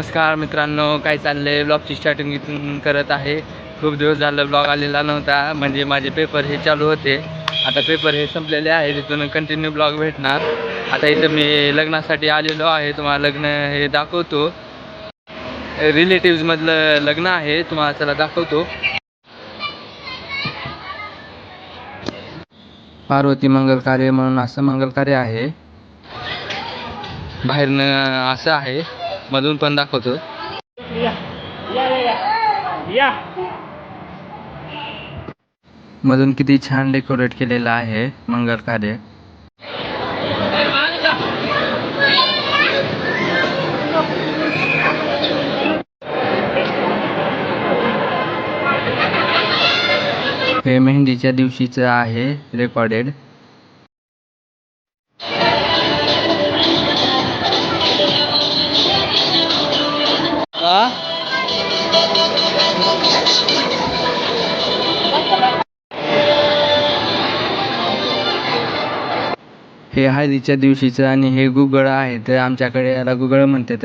नमस्कार मित्रांनो, काय चाललंय? ब्लॉगची स्टार्टिंग इथून करत आहे. खूप दिवस झालं ब्लॉग आलेला नव्हता, म्हणजे माझे पेपर हे चालू होते. आता पेपर हे संपलेले आहे, तिथून कंटिन्यू ब्लॉग भेटणार. आता इथं मी लग्नासाठी आलेलो आहे, तुम्हाला लग्न हे दाखवतो. रिलेटिव्समधलं लग्न आहे, तुम्हाला चला दाखवतो. पार्वती मंगल कार्य म्हणून असं मंगल कार्य आहे. बाहेरनं असं आहे, मधून पण दाखवतो. मधून किती छान डेकोरेट केलेलं आहे मंगल कार्य. हे मेहंदीच्या दिवशीचं आहे रेकॉर्डेड. हे हळदीच्या दिवशीचं आणि हे गुगळ आहे, तर आमच्याकडे याला गुगळ म्हणतात.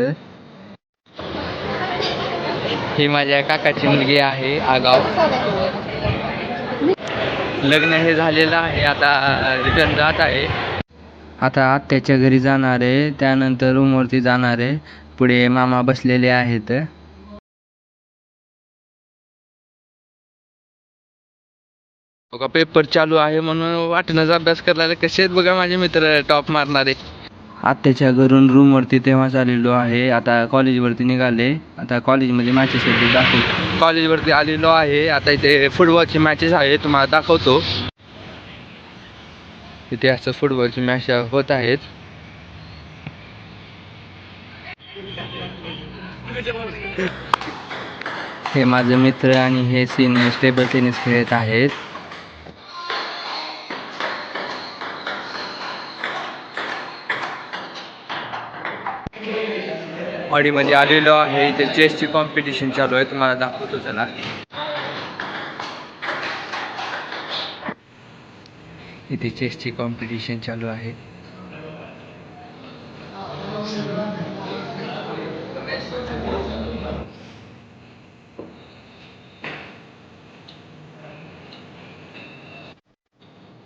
ही माझ्या काकाची मुलगी आहे आगाव. लग्न हे झालेलं आहे, आता रिटर्न जात आहे. आता आत्याच्या घरी जाणार आहे, त्यानंतर रूमवरती जाणार आहे. पुढे मामा बसलेले आहेत. बघा पेपर चालू आहे म्हणून वाटणंच अभ्यास करायला कसे आहेत बघा माझे मित्र टॉप मारणारे. आत्याच्या घरून रूमवरती तेव्हाच आलेलो आहे. आता कॉलेजवरती निघाले. आता कॉलेजमध्ये मॅचेस दाखवतो. कॉलेजवरती आलेलो आहे. आता इथे फुटबॉलची मॅचेस आहे, तुम्हाला दाखवतो. इथे असं फुटबॉलची मॅच होत आहेत. हे माझे मित्र आणि हे सीनियर टेबल टेनिस खेळत आहेत. ऑडीमध्ये आलेलो आहे. इथे चेसची कॉम्पिटिशन चालू आहे, तुम्हाला दाखवतो चला. इथे चेसची कॉम्पिटिशन चालू आहे.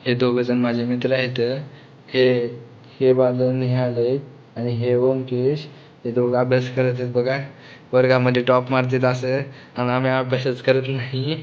हे दोघ जण माझे मित्र आहेत. हे बाजून निघाले आणि हे ओमकेश. हे दोघं अभ्यास करत आहेत बघा. वर्गामध्ये टॉप मारतात असं, आणि आम्ही अभ्यासच करत नाही.